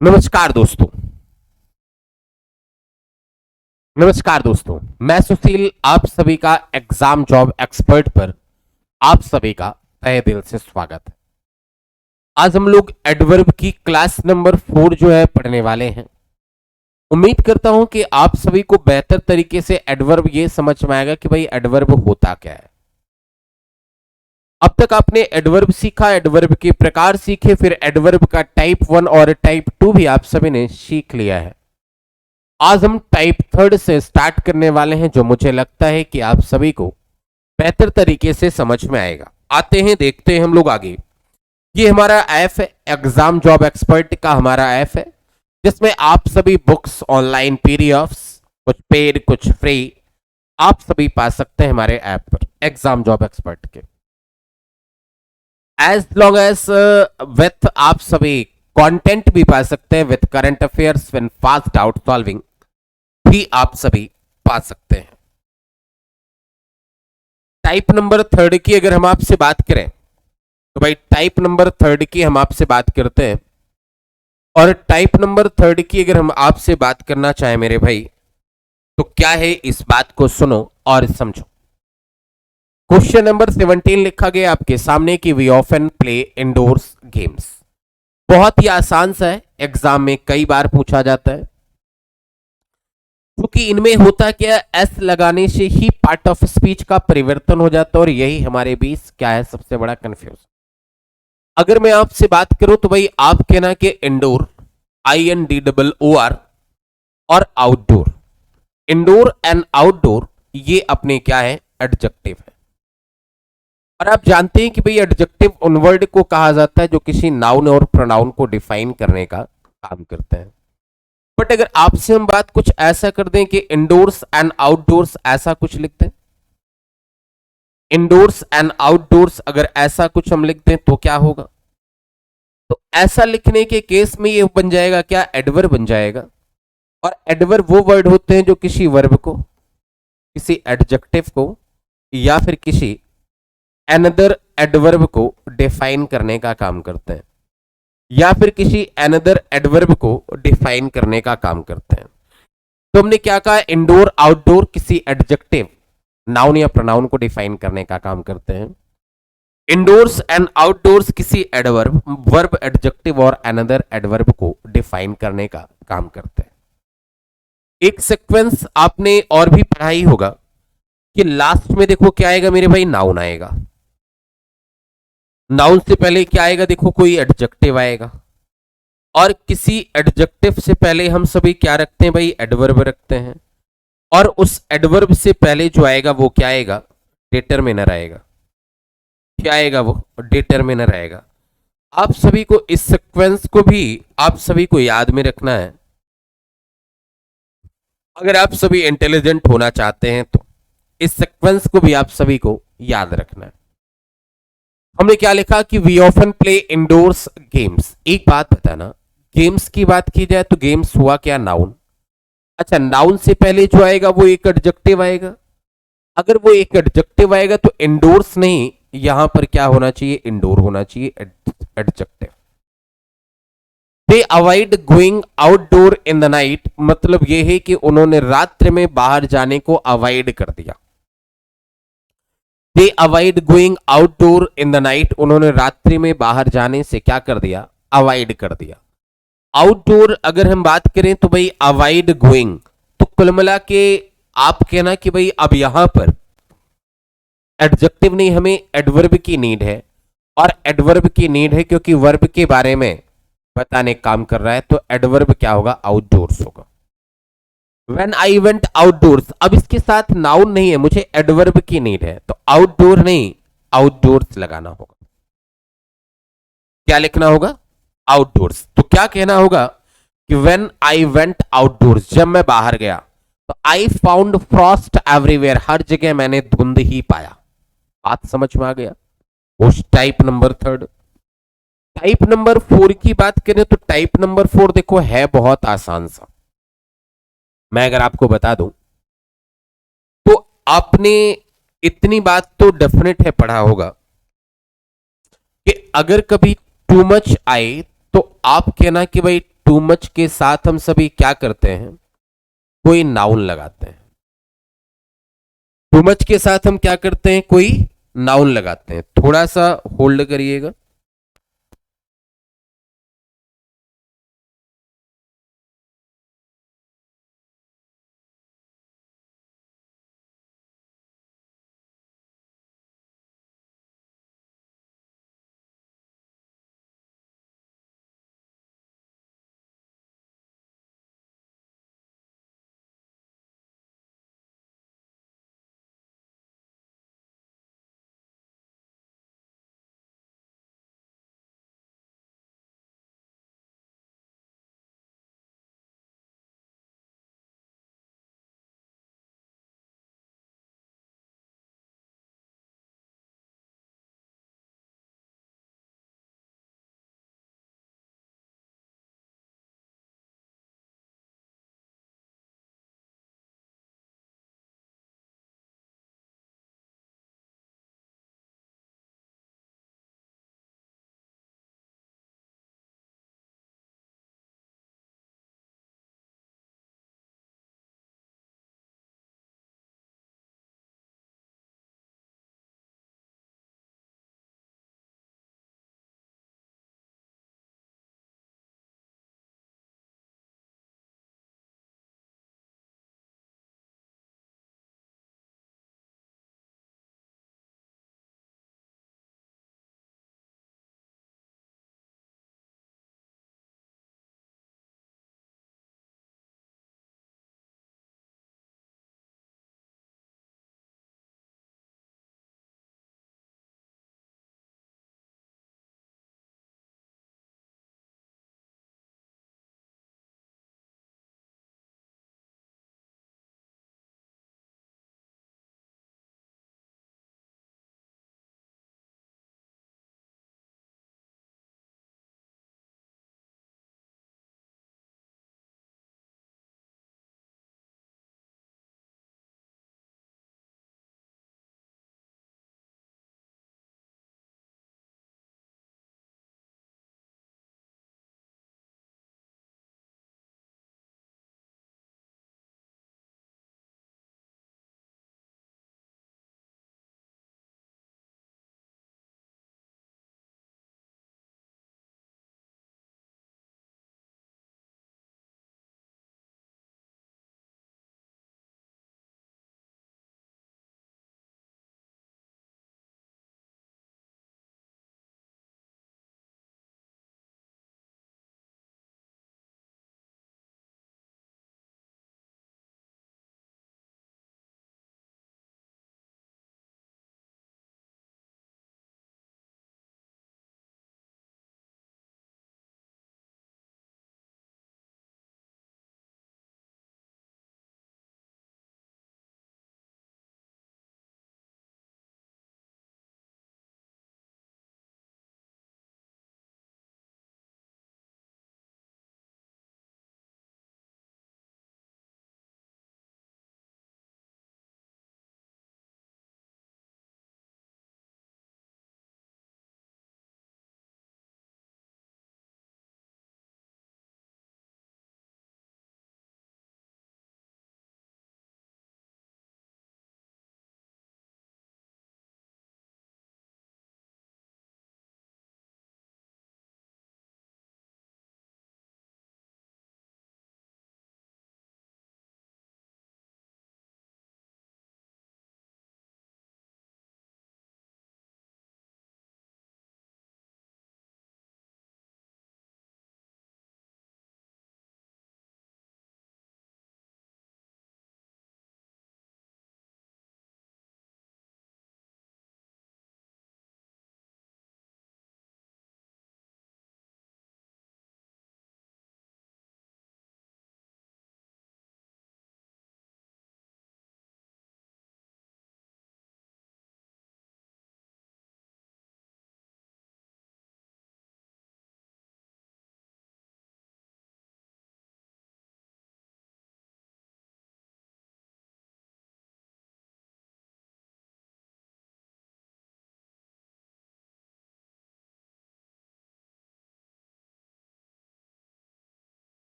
नमस्कार दोस्तों। मैं सुशील आप सभी का एग्जाम जॉब एक्सपर्ट पर आप सभी का तहे दिल से स्वागत है। आज हम लोग एडवर्ब की क्लास नंबर 4 जो है पढ़ने वाले हैं। उम्मीद करता हूं कि आप सभी को बेहतर तरीके से एडवर्ब ये समझ में आएगा कि भाई एडवर्ब होता क्या है। अब तक आपने एडवर्ब सीखा, एडवर्ब के प्रकार सीखे, फिर एडवर्ब का टाइप 1 और टाइप 2 भी आप सभी ने सीख लिया है। आज हम टाइप 3 से स्टार्ट करने वाले हैं, जो मुझे लगता है कि आप सभी को बेहतर तरीके से समझ में आएगा। आते हैं, देखते हैं हम लोग आगे। ये हमारा ऐप है, एग्जाम जॉब एक्सपर्ट का हमारा ऐप है, जिसमें आप सभी बुक्स, ऑनलाइन पीडीएफ्स, कुछ पेड कुछ फ्री, आप सभी पा सकते हैं हमारे ऐप पर एग्जाम जॉब एक्सपर्ट के। एज लॉन्ग एज विथ आप सभी कंटेंट भी पा सकते हैं, with current affairs and fast doubt solving भी आप सभी पा सकते हैं। टाइप नंबर 3 की अगर हम आपसे बात करें तो भाई टाइप नंबर 3 की हम आपसे बात करते हैं, और टाइप नंबर 3 की अगर हम आपसे बात करना चाहें मेरे भाई, तो क्या है इस बात को सुनो और समझो। क्वेश्चन नंबर 17 लिखा गया आपके सामने कि we often play indoors games. बहुत ही आसान सा है, एग्जाम में कई बार पूछा जाता है, क्योंकि इनमें होता क्या है, एस लगाने से ही पार्ट ऑफ स्पीच का परिवर्तन हो जाता है, और यही हमारे बीच क्या है सबसे बड़ा कंफ्यूज। अगर मैं आपसे बात करूं तो भाई आप कहना कि इंडोर, INDOOR, और आउटडोर। इंडोर एंड आउटडोर ये अपने क्या है एडजेक्टिव है, और आप जानते हैं कि भाई एडजेक्टिव उन वर्ड को कहा जाता है जो किसी नाउन और प्रोनाउन को डिफाइन करने का काम करते हैं। बट अगर आपसे हम बात कुछ ऐसा कर दें कि इंडोर्स एंड आउटडोर्स, ऐसा कुछ लिख दें, इंडोर्स एंड आउटडोर्स अगर ऐसा कुछ हम लिख दें तो क्या होगा? तो ऐसा लिखने के केस में ये बन जाएगा क्या, एडवर्ब बन जाएगा। और एडवर्ब वो वर्ड होते हैं जो किसी वर्ब को, किसी एडजेक्टिव को, या फिर किसी अनदर एडवर्ब को डिफाइन करने का काम करते हैं, या फिर किसी अनदर एडवर्ब को डिफाइन करने का काम करते हैं। तो हमने क्या कहा, इंडोर आउटडोर किसी एडजेक्टिव, नाउन या प्रोनाउन को डिफाइन करने का काम करते हैं। इंडोर्स एंड आउटडोर्स किसी एडवर्ब, वर्ब, एडजेक्टिव और अनदर एडवर्ब को डिफाइन करने का काम करते हैं। एक सीक्वेंस आपने और भी पढ़ा ही होगा कि लास्ट में देखो क्या आएगा मेरे भाई, नाउन आएगा। नाउन से पहले क्या आएगा, देखो कोई एडजेक्टिव आएगा, और किसी एडजेक्टिव से पहले हम सभी क्या रखते हैं भाई, एडवर्ब रखते हैं, और उस एडवर्ब से पहले जो आएगा वो क्या आएगा, डिटरमिनर आएगा। क्या आएगा वो, डिटरमिनर आएगा। आप सभी को इस सीक्वेंस को भी आप सभी को याद में रखना है, अगर आप सभी इंटेलिजेंट होना चाहते हैं तो इस सीक्वेंस को भी आप सभी को याद रखना है। हमने क्या लिखा कि we often play indoors games. एक बात बताना, गेम्स की बात की जाए तो गेम्स हुआ क्या, नाउन। अच्छा, नाउन से पहले जो आएगा वो एक एडजेक्टिव आएगा। अगर वो एक एडजेक्टिव आएगा तो इंडोर्स नहीं, यहां पर क्या होना चाहिए, इंडोर होना चाहिए, adjective. They avoid going outdoor in the night, मतलब यह है कि उन्होंने रात्रि में बाहर जाने को अवॉइड कर दिया। दे avoid going outdoor in the night, उन्होंने रात्रि में बाहर जाने से क्या कर दिया, अवॉइड कर दिया। आउटडोर अगर हम बात करें तो भाई अवॉइड गोइंग, तो कुल मिला के आप कहना कि भाई अब यहां पर एडजेक्टिव नहीं, हमें एडवर्ब की नीड है, और एडवर्ब की नीड है क्योंकि वर्ब के बारे में बताने का काम कर रहा है, तो एडवर्ब क्या होगा, आउटडोर्स होगा। When I went outdoors, अब इसके साथ नाउन नहीं है, मुझे एडवर्ब की नीड है, तो आउटडोर नहीं, आउटडोर्स लगाना होगा। क्या लिखना होगा, आउटडोर्स। तो क्या कहना होगा कि when I went outdoors, जब मैं बाहर गया, तो I found frost everywhere, हर जगह मैंने धुंध ही पाया। बात समझ में आ गया। उस टाइप नंबर 3। टाइप नंबर 4 की बात करें तो टाइप नंबर 4 देखो है बहुत आसान सा। मैं अगर आपको बता दूं तो आपने इतनी बात तो डेफिनेट है पढ़ा होगा कि अगर कभी टू मच आए तो आप कहना कि भाई टू मच के साथ हम सभी क्या करते हैं, कोई नाउन लगाते हैं। टू मच के साथ हम क्या करते हैं, कोई नाउन लगाते हैं। थोड़ा सा होल्ड करिएगा।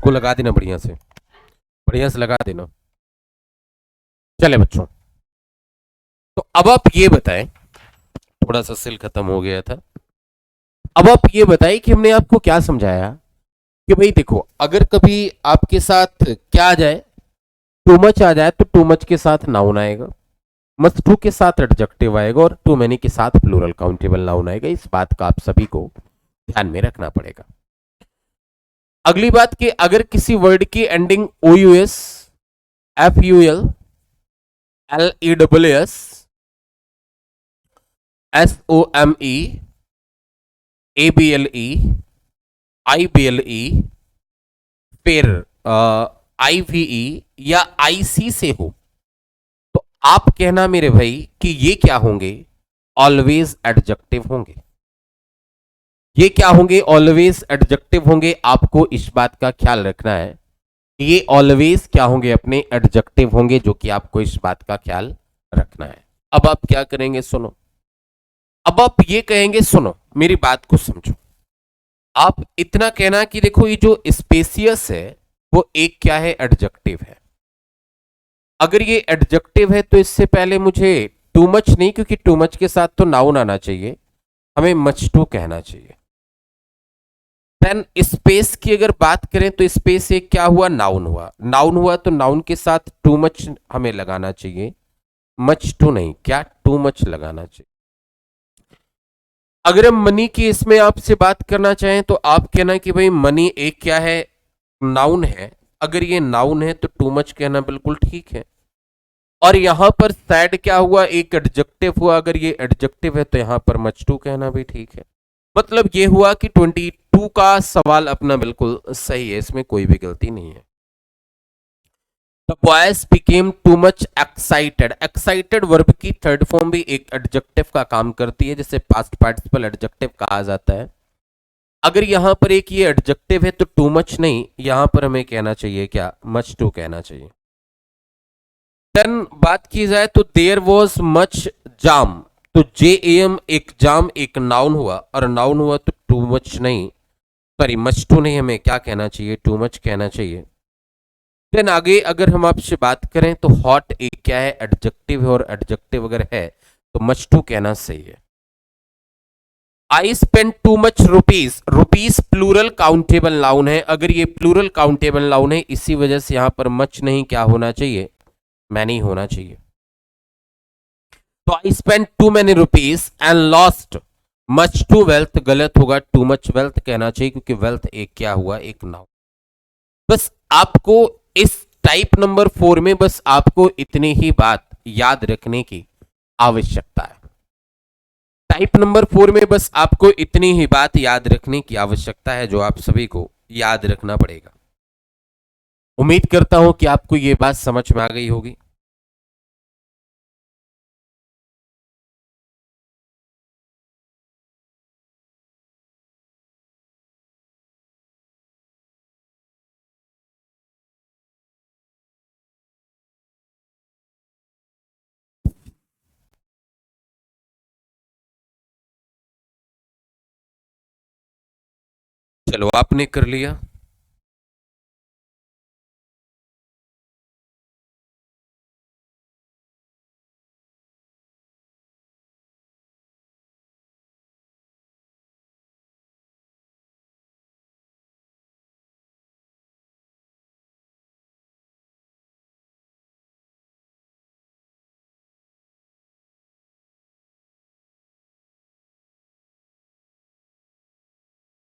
इसको लगा देना बढ़िया से लगा देना। चले बच्चों, तो अब आप ये बताएं, थोड़ा सा सेल खत्म हो गया था। अब आप ये बताएं कि हमने आपको क्या समझाया कि भाई देखो, अगर कभी आपके साथ क्या आ जाए, टू मच आ जाए, तो टू मच के साथ नाउन आएगा, मस्ट टू के साथ एडजेक्टिव आएगा, और टू मेनी के साथ प्लूरल काउंटेबल नाउन आएगा। इस बात का आप सभी को ध्यान में रखना पड़ेगा। अगली बात कि अगर किसी वर्ड की ending O U S, F U L, L E W S, S O M E, A B L E, I B L E, फिर आई वी ई या आई सी से हो, तो आप कहना मेरे भाई कि ये क्या होंगे, ऑलवेज एडजेक्टिव होंगे। ये क्या होंगे, ऑलवेज एडजेक्टिव होंगे। आपको इस बात का ख्याल रखना है कि ये ऑलवेज क्या होंगे, अपने एडजेक्टिव होंगे, जो कि आपको इस बात का ख्याल रखना है। अब आप क्या करेंगे, सुनो। अब आप ये कहेंगे, सुनो मेरी बात को समझो। आप इतना कहना कि देखो, ये जो स्पेसियस है वो एक क्या है, एडजेक्टिव है। अगर ये एडजेक्टिव है तो इससे पहले मुझे टू मच नहीं, क्योंकि टू मच के साथ तो नाउन आना चाहिए, हमें मच टू कहना चाहिए। देन स्पेस की अगर बात करें तो स्पेस एक क्या हुआ, नाउन हुआ, तो नाउन के साथ टू मच हमें लगाना चाहिए, मच टू नहीं, क्या टू मच लगाना चाहिए। अगर हम मनी की इसमें आपसे बात करना चाहें तो आप कहना कि भाई मनी एक क्या है, नाउन है। अगर ये नाउन है तो टू मच कहना बिल्कुल ठीक है। और यहां पर सैड क्या हुआ, एक एडजेक्टिव हुआ। अगर ये एडजेक्टिव है तो यहां पर मच टू कहना भी ठीक है। मतलब ये हुआ कि 22 का सवाल अपना बिल्कुल सही है, इसमें कोई भी गलती नहीं है। The boys became too much excited. Excited verb की थर्ड फॉर्म भी एक एडजेक्टिव का काम करती है, जिसे पास्ट पार्टिसिपल एडजेक्टिव कहा जाता है। अगर यहां पर एक ये एडजेक्टिव है तो टू मच नहीं, यहां पर हमें कहना चाहिए क्या, मच टू कहना चाहिए। देन बात की जाए तो देयर वॉज मच जाम, तो JAM एक जाम एक नाउन हुआ, और नाउन हुआ तो टू मच नहीं, सॉरी मच टू नहीं, हमें क्या कहना चाहिए, टू मच कहना चाहिए। देन आगे अगर हम आपसे बात करें तो हॉट एक क्या है, एडजेक्टिव है, और एडजेक्टिव अगर है तो मच टू कहना सही है। I spend too much rupees, rupees plural countable noun है। अगर ये प्लूरल काउंटेबल नाउन है, इसी वजह से यहां पर मच नहीं क्या होना चाहिए, मैनी होना चाहिए। तो I spend too many rupees and lost much too wealth, गलत होगा, टू मच वेल्थ कहना चाहिए, क्योंकि वेल्थ एक क्या हुआ, एक नाउन। बस आपको इस टाइप नंबर 4 में बस आपको इतनी ही बात याद रखने की आवश्यकता है। टाइप नंबर 4 में बस आपको इतनी ही बात याद रखने की आवश्यकता है, जो आप सभी को याद रखना पड़ेगा। उम्मीद करता हूं कि आपको यह बात समझ में आ गई होगी। चलो आपने कर लिया।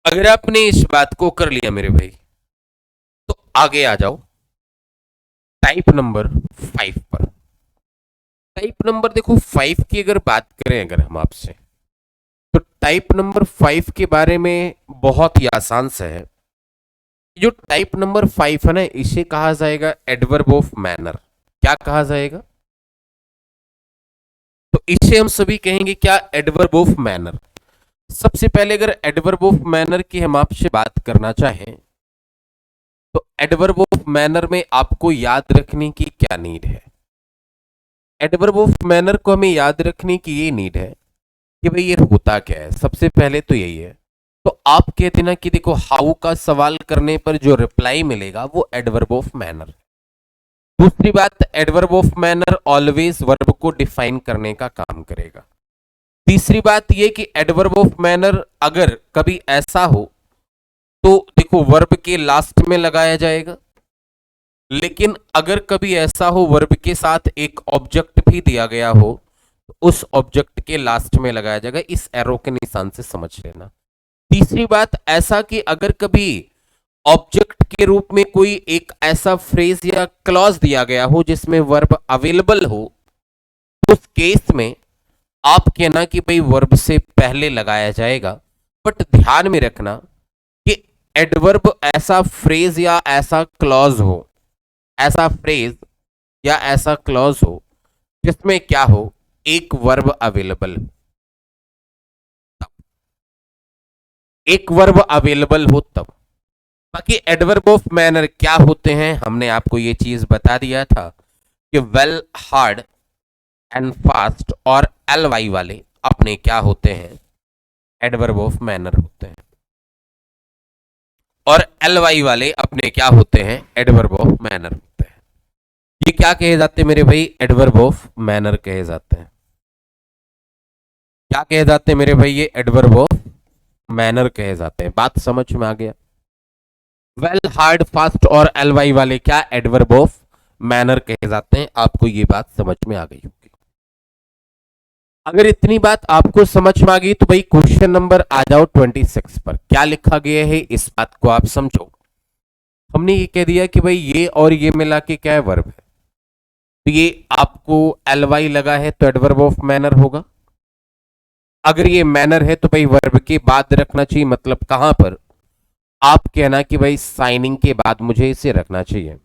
अगर आपने इस बात को कर लिया मेरे भाई, तो आगे आ जाओ टाइप नंबर 5 पर। टाइप नंबर देखो 5 की अगर बात करें अगर हम आपसे, तो टाइप नंबर 5 के बारे में बहुत ही आसान सा है। जो टाइप नंबर 5 है ना, इसे कहा जाएगा एडवर्ब ऑफ मैनर। क्या कहा जाएगा, तो इसे हम सभी कहेंगे क्या, एडवर्ब ऑफ मैनर। सबसे पहले अगर एडवर्ब ऑफ मैनर की हम आपसे बात करना चाहें, तो एडवर्ब ऑफ मैनर में आपको याद रखने की क्या नीड है। एडवर्ब ऑफ मैनर को हमें याद रखने की ये नीड है कि भाई ये होता क्या है। सबसे पहले तो यही है तो आप कहते ना कि देखो हाउ का सवाल करने पर जो रिप्लाई मिलेगा वो एडवर्ब ऑफ मैनर। दूसरी बात, adverb of manner always verb को डिफाइन करने का काम करेगा। तीसरी बात ये कि एडवर्ब ऑफ मैनर अगर कभी ऐसा हो तो देखो वर्ब के लास्ट में लगाया जाएगा, लेकिन अगर कभी ऐसा हो वर्ब के साथ एक ऑब्जेक्ट भी दिया गया हो तो उस ऑब्जेक्ट के लास्ट में लगाया जाएगा। इस एरो के निशान से समझ लेना। तीसरी बात, ऐसा कि अगर कभी ऑब्जेक्ट के रूप में कोई एक ऐसा फ्रेज या क्लॉज दिया गया हो जिसमें वर्ब अवेलेबल हो, उस केस में आप कहना कि भाई वर्ब से पहले लगाया जाएगा। बट ध्यान में रखना कि एडवर्ब ऐसा फ्रेज या ऐसा क्लॉज हो, ऐसा फ्रेज या ऐसा क्लॉज हो जिसमें क्या हो, एक वर्ब अवेलेबल हो, एक वर्ब अवेलेबल हो तब। बाकी एडवर्ब ऑफ मैनर क्या होते हैं हमने आपको ये चीज बता दिया था कि वेल, हार्ड एंड फास्ट और एल वाई वाले अपने क्या होते हैं, एडवर्ब ऑफ मैनर होते हैं। और एल वाई वाले अपने क्या होते हैं, एडवर्ब ऑफ मैनर होते हैं। ये क्या कहे जाते हैं मेरे भाई, एडवर्ब ऑफ मैनर कहे जाते हैं। क्या कहे जाते हैं मेरे भाई, ये एडवर्ब ऑफ मैनर कहे जाते हैं। बात समझ में आ गया। वेल, हार्ड, फास्ट और एल वाई वाले क्या, एडवर्ब ऑफ मैनर कहे जाते हैं। आपको ये बात समझ में आ गई होगी। अगर इतनी बात आपको समझ में आ गई तो भाई क्वेश्चन नंबर आ जाओ 26 पर। क्या लिखा गया है इस बात को आप समझो। हमने ये कह दिया कि भाई ये और ये मिला के क्या है, वर्ब है। तो ये आपको एल वाई लगा है तो एडवर्ब ऑफ मैनर होगा। अगर ये मैनर है तो भाई वर्ब के बाद रखना चाहिए, मतलब कहां पर, आप कहना कि भाई साइनिंग के बाद मुझे इसे रखना चाहिए।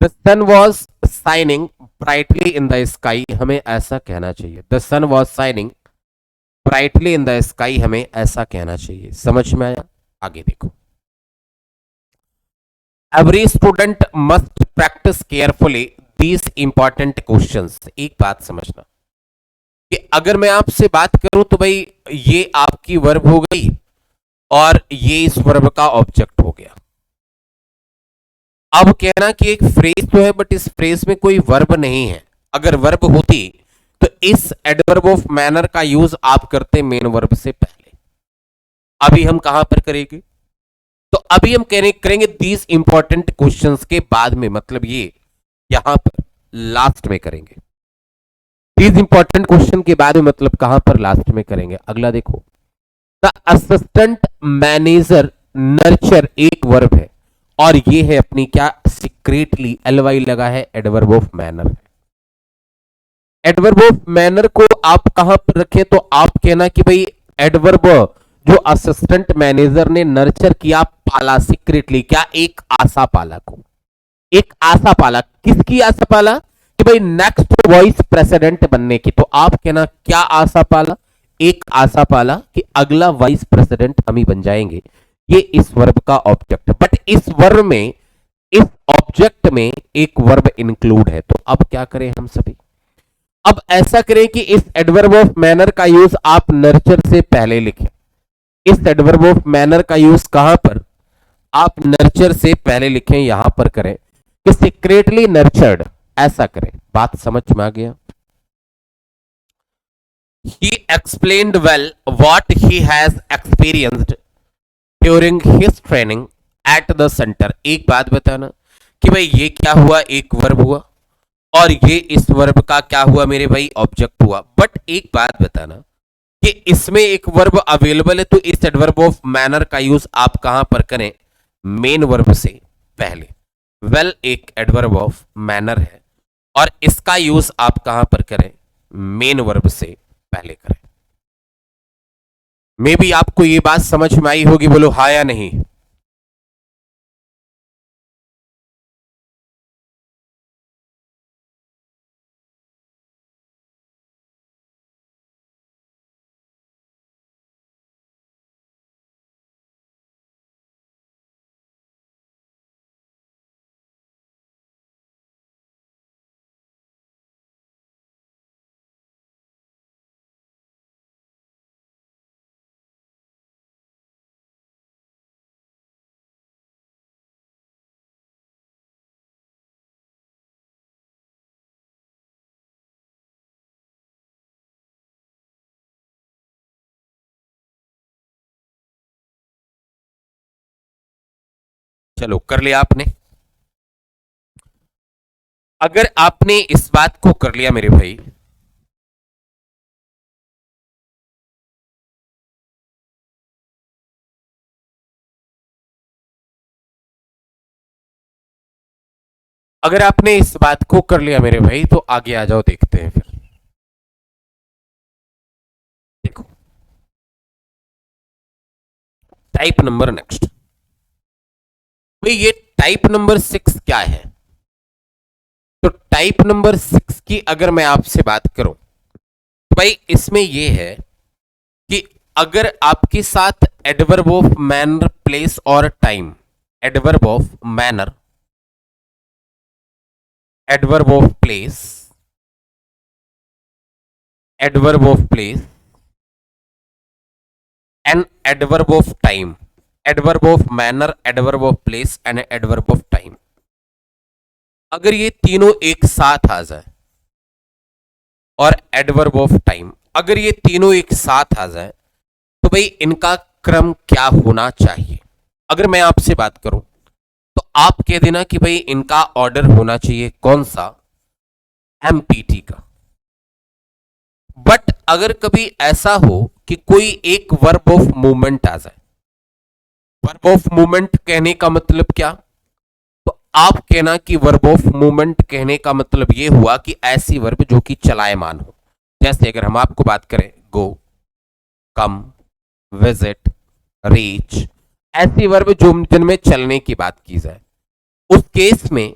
The sun was shining brightly in the sky, हमें ऐसा कहना चाहिए। The sun was shining brightly in the sky, हमें ऐसा कहना चाहिए। समझ में आया। आगे देखो, every student must practise carefully these important questions. एक बात समझना कि अगर मैं आपसे बात करूं तो भाई ये आपकी वर्ब हो गई और ये इस वर्ब का ऑब्जेक्ट हो गया। अब कहना कि एक फ्रेज तो है बट इस फ्रेज में कोई वर्ब नहीं है। अगर वर्ब होती तो इस एडवर्ब ऑफ मैनर का यूज आप करते मेन वर्ब से पहले। अभी हम कहां पर करेंगे, तो अभी हम करेंगे दीज इंपॉर्टेंट क्वेश्चंस के बाद में, मतलब ये यहां पर लास्ट में करेंगे। दीज इंपॉर्टेंट क्वेश्चन के बाद में मतलब कहां पर, लास्ट में करेंगे। अगला देखो, द असिस्टेंट मैनेजर नर्चर एक वर्ब है और ये है अपनी क्या, सीक्रेटली, एल वाई लगा है, adverb of manner. Adverb of manner को आप कहां पर रखें, तो आप कहना कि भाई एडवर्ब जो असिस्टेंट मैनेजर ने नर्चर किया, पाला सीक्रेटली, क्या, एक आशा पाला को। एक आशा पाला, किसकी आशा पाला, कि भाई नेक्स्ट वाइस प्रेसिडेंट बनने की। तो आप कहना क्या आशा पाला, एक आशा पाला कि अगला वाइस प्रेसिडेंट हम ही बन जाएंगे। ये इस वर्ब का ऑब्जेक्ट, बट इस वर्ब में, इस ऑब्जेक्ट में एक वर्ब इंक्लूड है। तो अब क्या करें हम सभी, अब ऐसा करें कि इस एडवर्ब ऑफ मैनर का यूज आप नर्चर से पहले लिखें। इस एडवर्ब ऑफ मैनर का यूज कहां पर, आप नर्चर से पहले लिखें, यहां पर करें कि सीक्रेटली नर्चर्ड, ऐसा करें। बात समझ में आ गया। ही explained well what he has experienced during his training at the centre. एक बात बताना कि भाई ये क्या हुआ, एक वर्ब हुआ और ये इस वर्ब का क्या हुआ मेरे भाई, ऑब्जेक्ट हुआ। बट एक बात बताना कि इसमें एक वर्ब अवेलेबल है तो इस एडवर्ब ऑफ मैनर का यूज आप कहां पर करें, मेन वर्ब से पहले। वेल एक एडवर्ब ऑफ मैनर है और इसका यूज आप कहां पर करें, मेन वर्ब से पहले करें। मे बी आपको ये बात समझ में आई होगी, बोलो हाँ या नहीं। चलो कर लिया आपने। अगर आपने इस बात को कर लिया मेरे भाई, अगर आपने इस बात को कर लिया मेरे भाई, तो आगे आ जाओ, देखते हैं फिर। देखो, टाइप नंबर नेक्स्ट। भाई ये टाइप नंबर 6 क्या है? तो टाइप नंबर 6 की अगर मैं आपसे बात करूं, तो भाई इसमें यह है कि अगर आपके साथ एडवर्ब ऑफ मैनर, प्लेस और time, adverb of manner, adverb of place, adverb of place and adverb of time, adverb of manner, adverb of place and adverb of time, अगर ये तीनों एक साथ आ जाए, और एडवर्ब ऑफ टाइम, अगर ये तीनों एक साथ आ जाए, तो भाई इनका क्रम क्या होना चाहिए? अगर मैं आपसे बात करूं, तो आप कह देना कि भाई इनका ऑर्डर होना चाहिए कौन सा? एमपीटी का। बट अगर कभी ऐसा हो कि कोई एक वर्ब ऑफ मूवमेंट आ जाए, वर्ब ऑफ मूवमेंट कहने का मतलब क्या? तो आप कहना कि वर्ब ऑफ मूवमेंट कहने का मतलब यह हुआ कि ऐसी वर्ब जो कि चलायमान हो। जैसे अगर हम आपको बात करें, गो, कम, विजिट, रीच, ऐसी वर्ब जो जिनमें चलने की बात की जाए, उस केस में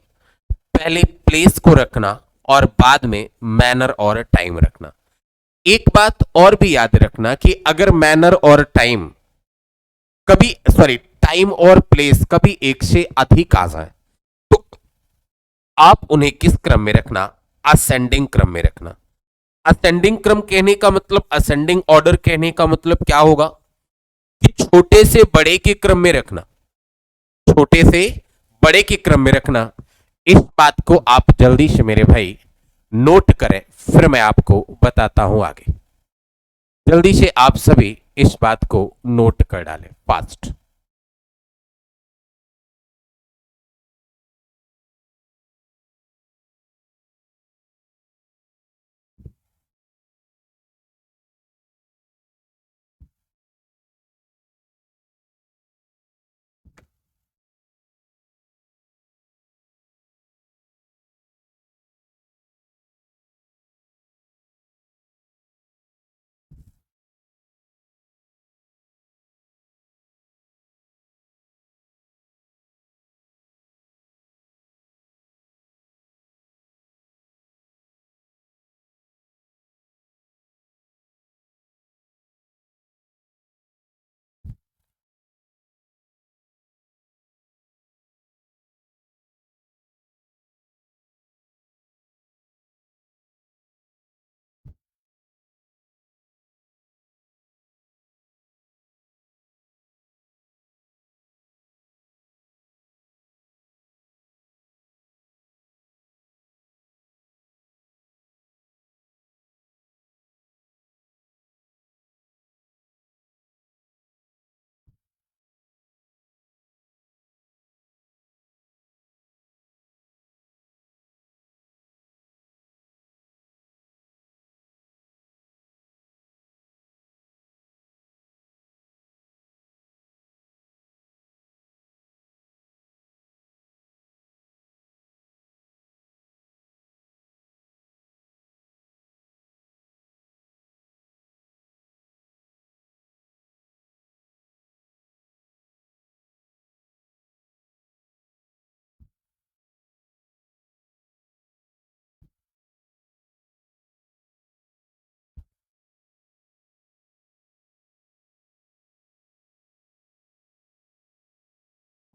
पहले प्लेस को रखना और बाद में मैनर और टाइम रखना। एक बात और भी याद रखना कि अगर मैनर और टाइम कभी, सॉरी, टाइम और प्लेस कभी एक से अधिक आ जाए, तो आप उन्हें किस क्रम में रखना? असेंडिंग क्रम में रखना। असेंडिंग क्रम कहने का मतलब, असेंडिंग ऑर्डर कहने का मतलब क्या होगा? कि छोटे से बड़े के क्रम में रखना, छोटे से बड़े के क्रम में रखना। इस बात को आप जल्दी से मेरे भाई नोट करें, फिर मैं आपको बताता हूं आगे। जल्दी से आप सभी इस बात को नोट कर डालें फास्ट।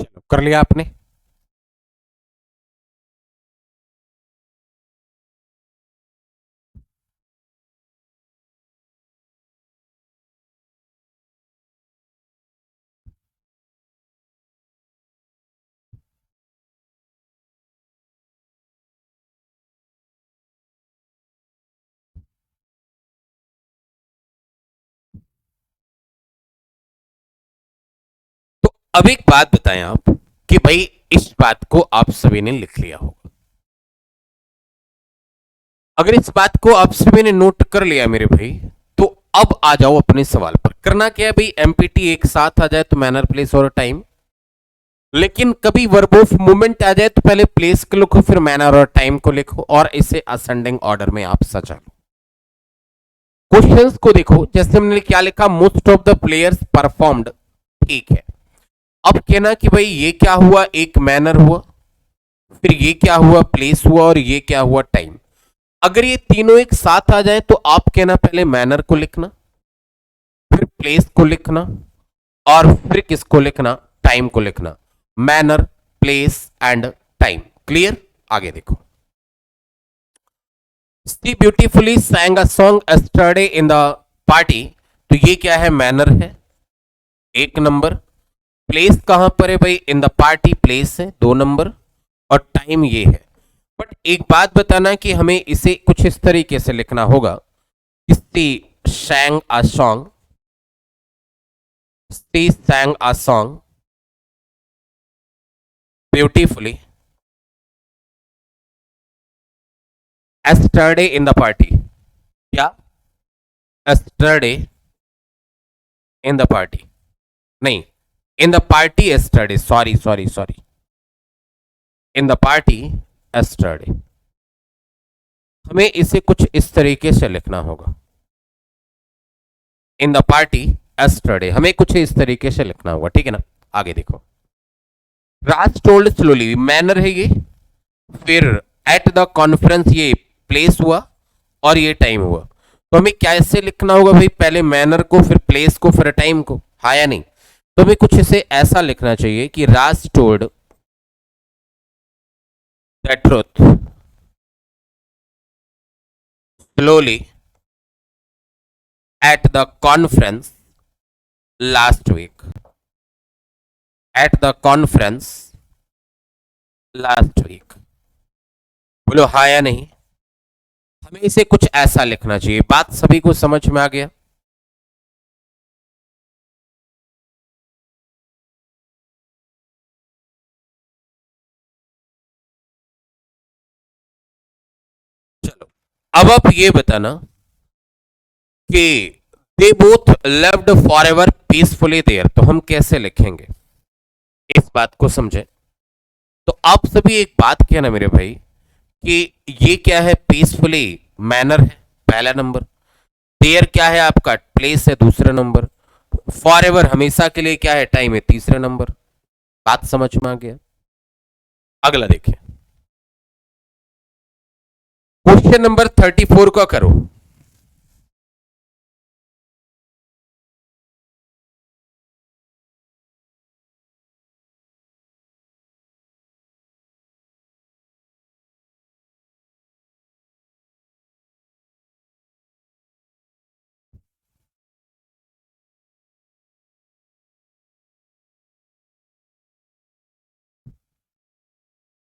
चलो कर लिया आपने। तो अब एक बात बताएं आप, कि भाई इस बात को आप सभी ने लिख लिया होगा। अगर इस बात को आप सभी ने नोट कर लिया मेरे भाई, तो अब आ जाओ अपने सवाल पर। करना क्या है भाई, एमपीटी एक साथ आ जाए तो मैनर, प्लेस और टाइम, लेकिन कभी वर्ब ऑफ मूवमेंट आ जाए तो पहले प्लेस को लिखो, फिर मैनर और टाइम को लिखो, और इसे असेंडिंग ऑर्डर में आप सजा लो। क्वेश्चंस को देखो, जैसे हमने क्या लिखा, most of the players performed, ठीक है। अब कहना कि भाई ये क्या हुआ, एक मैनर हुआ, फिर ये क्या हुआ, प्लेस हुआ, और ये क्या हुआ, टाइम। अगर ये तीनों एक साथ आ जाए तो आप कहना पहले मैनर को लिखना, फिर प्लेस को लिखना, और फिर किसको लिखना, टाइम को लिखना। Manner, place and time. Clear? आगे देखो। She beautifully sang a song yesterday in the party, तो ये क्या है, मैनर है, एक नंबर। प्लेस कहां पर है भाई, इन द पार्टी प्लेस है, दो नंबर, और टाइम ये है। बट एक बात बताना कि हमें इसे कुछ इस तरीके से लिखना होगा, she sang a song, she sang a song beautifully yesterday in the party। क्या, yesterday in the party, नहीं, in the party yesterday, sorry sorry sorry, in the party yesterday। हमें इसे कुछ इस तरीके से लिखना होगा, इन द पार्टी yesterday, हमें कुछ इस तरीके से लिखना होगा, ठीक है ना। आगे देखो, राज टोल्ड स्लोली, मैनर है ये, फिर एट द कॉन्फ्रेंस ये प्लेस हुआ, और ये टाइम हुआ। तो हमें कैसे लिखना होगा भाई, पहले मैनर को, फिर प्लेस को, फिर टाइम को, हाँ या नहीं। तो हमें कुछ इसे ऐसा लिखना चाहिए कि Raj told the truth slowly at the conference last week, at the conference last week. बोलो हाँ या नहीं। हमें इसे कुछ ऐसा लिखना चाहिए। बात सभी को समझ में आ गया? चलो, अब आप ये बताना कि they both lived forever peacefully there, तो हम कैसे लिखेंगे, इस बात को समझे। तो आप सभी एक बात कहना मेरे भाई कि ये क्या है, पीसफुली मैनर है, पहला नंबर। देयर क्या है आपका, प्लेस है, दूसरा नंबर। फॉरएवर हमेशा के लिए क्या है, टाइम है, तीसरा नंबर। बात समझ में आ गया? अगला देखिए, क्वेश्चन नंबर 34 का करो।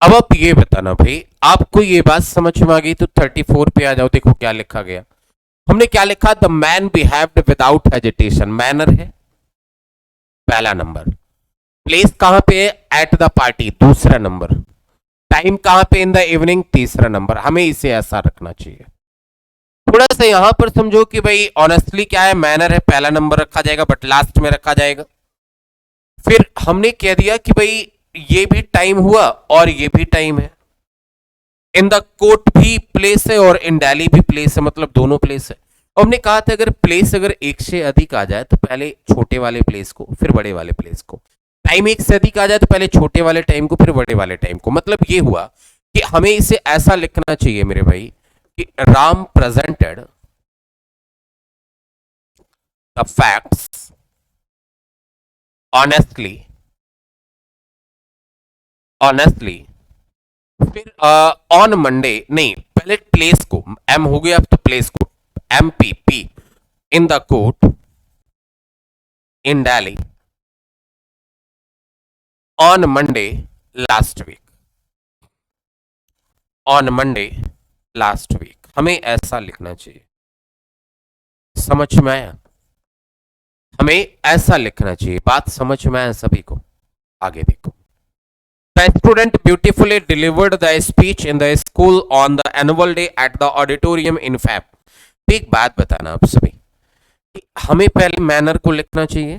अब आप ये बताना भाई, आपको ये बात समझ में आ गई तो 34 पे आ जाओ। देखो क्या लिखा गया, हमने क्या लिखा, the man behaved without hesitation, manner है, पहला नंबर। प्लेस कहां पे है, एट द पार्टी, दूसरा नंबर। टाइम कहां पे, इन द इवनिंग, तीसरा नंबर। हमें इसे ऐसा रखना चाहिए। थोड़ा सा यहां पर समझो कि भाई ऑनेस्टली क्या है, मैनर है, पहला नंबर रखा जाएगा, बट लास्ट में रखा जाएगा। फिर हमने कह दिया कि भाई ये भी टाइम हुआ और ये भी टाइम है। इन द कोर्ट भी प्लेस है और इन दिल्ली भी प्लेस है, मतलब दोनों प्लेस है। और हमने कहा था अगर प्लेस अगर एक से अधिक आ जाए तो पहले छोटे वाले प्लेस को, फिर बड़े वाले प्लेस को। टाइम एक से अधिक आ जाए तो पहले छोटे वाले टाइम को, फिर बड़े वाले टाइम को। मतलब ये हुआ कि हमें इसे ऐसा लिखना चाहिए मेरे भाई कि Ram presented the facts honestly, honestly. फिर ऑन मंडे, नहीं पहले प्लेस को, एम हो गया अब तो प्लेस को, M P P, in the court in Delhi on Monday last week, on Monday last week. हमें ऐसा लिखना चाहिए, समझ में आया? हमें ऐसा लिखना चाहिए। बात समझ में आया सभी को? आगे देखो, The student beautifully delivered the speech in the school on the annual day at the auditorium in Feb. एक बात बताना आप सभी कि हमें पहले मैनर को लिखना चाहिए,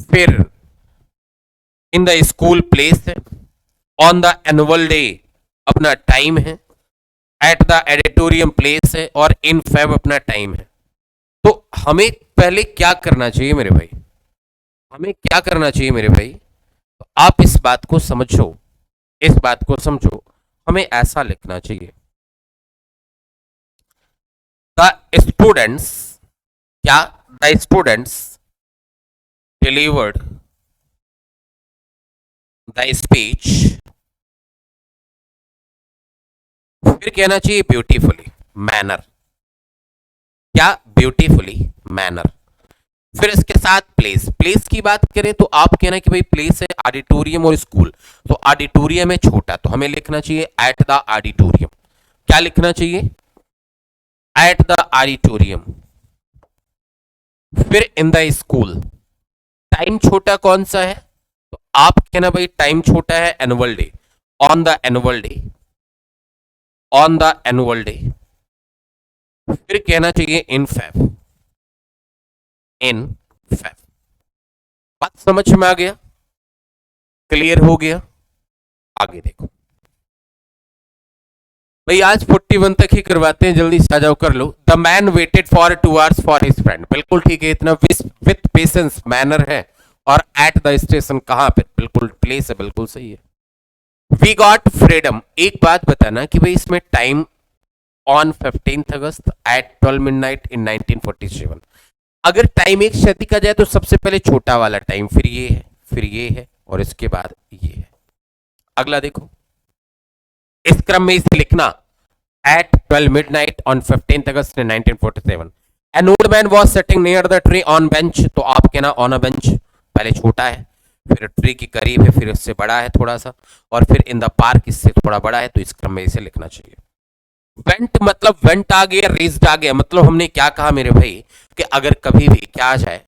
फिर इन द स्कूल प्लेस है, ऑन द एनुअल डे अपना टाइम है, एट द एडिटोरियम प्लेस है और इन फेब अपना टाइम है। तो हमें पहले क्या करना चाहिए मेरे भाई, हमें क्या करना चाहिए मेरे भाई, तो आप इस बात को समझो, इस बात को समझो, हमें ऐसा लिखना चाहिए द स्टूडेंट्स, क्या the students delivered the speech, फिर कहना चाहिए ब्यूटीफुली मैनर, क्या ब्यूटीफुली मैनर, फिर इसके साथ प्लेस, प्लेस की बात करें तो आप कहना कि भाई प्लेस है ऑडिटोरियम और स्कूल, तो ऑडिटोरियम है छोटा, तो हमें लिखना चाहिए एट द ऑडिटोरियम, क्या लिखना चाहिए एट द ऑडिटोरियम, फिर इन द स्कूल, टाइम छोटा कौन सा है, तो आप कहना भाई टाइम छोटा है annual day, on the annual day, on the annual day, फिर कहना चाहिए इन फेब, इन फेब। बात समझ में आ गया, क्लियर हो गया, आगे देखो भाई आज 41 तक ही करवाते हैं, जल्दी से आ जाओ कर लो। The man waited for 2 hours for his friend, बिल्कुल ठीक है, इतना विथ पेशेंस मैनर है, और एट द स्टेशन कहां पे, बिल्कुल प्लेस है, बिल्कुल सही है। वी गॉट फ्रीडम, एक बात बताना कि भाई इसमें time on 15 August at 12 midnight in 1947, अगर टाइम एक क्षति का जाए तो सबसे पहले छोटा वाला टाइम, फिर ये है, फिर ये है और इसके बाद ये है। अगला देखो, इस क्रम में इसे लिखना at 12 midnight on 15 August in 1947, an old man was sitting near the tree on bench, तो आप कहना ऑन अ बेंच, पहले छोटा है, फिर ट्री के करीब है, फिर इससे बड़ा है थोड़ा सा, और फिर इन द पार्क इससे थोड़ा बड़ा है, तो इस क्रम में इसे लिखना चाहिए। वेंट मतलब वेंट आ गया, रेज्ड आ गया, मतलब हमने क्या कहा मेरे भाई कि अगर कभी भी क्या आ जाए,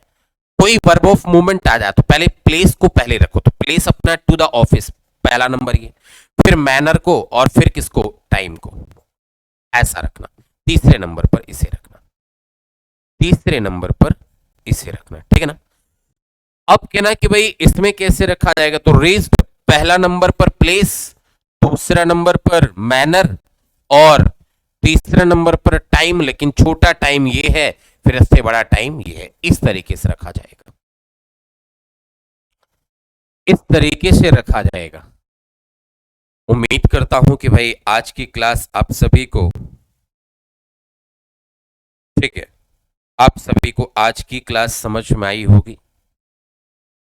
कोई वर्ब ऑफ मूवमेंट आ जाए तो पहले प्लेस को पहले रखो, तो प्लेस अपना टू द ऑफिस, पहला नंबर ये, फिर मैनर को, और फिर किसको, टाइम को, ऐसा रखना। तीसरे नंबर पर इसे रखना, तीसरे नंबर पर इसे रखना, ठीक है ना। अब कहना कि भाई इसमें कैसे रखा जाएगा, तो रेज्ड पहला नंबर पर प्लेस, दूसरा नंबर पर मैनर, और तीसरा नंबर पर टाइम, लेकिन छोटा टाइम ये है, फिर इससे बड़ा टाइम ये है, इस तरीके से रखा जाएगा, इस तरीके से रखा जाएगा। उम्मीद करता हूं कि भाई आज की क्लास आप सभी को, ठीक है, आप सभी को आज की क्लास समझ में आई होगी,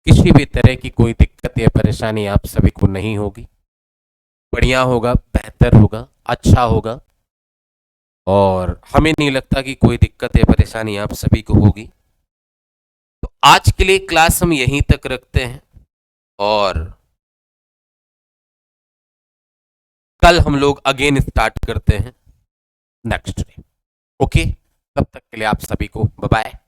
किसी भी तरह की कोई दिक्कत या परेशानी आप सभी को नहीं होगी, बढ़िया होगा, बेहतर होगा, अच्छा होगा, और हमें नहीं लगता कि कोई दिक्कत या परेशानी आप सभी को होगी। तो आज के लिए क्लास हम यहीं तक रखते हैं, और कल हम लोग अगेन स्टार्ट करते हैं नेक्स्ट डे। ओके, तब तक के लिए आप सभी को बाय बाय।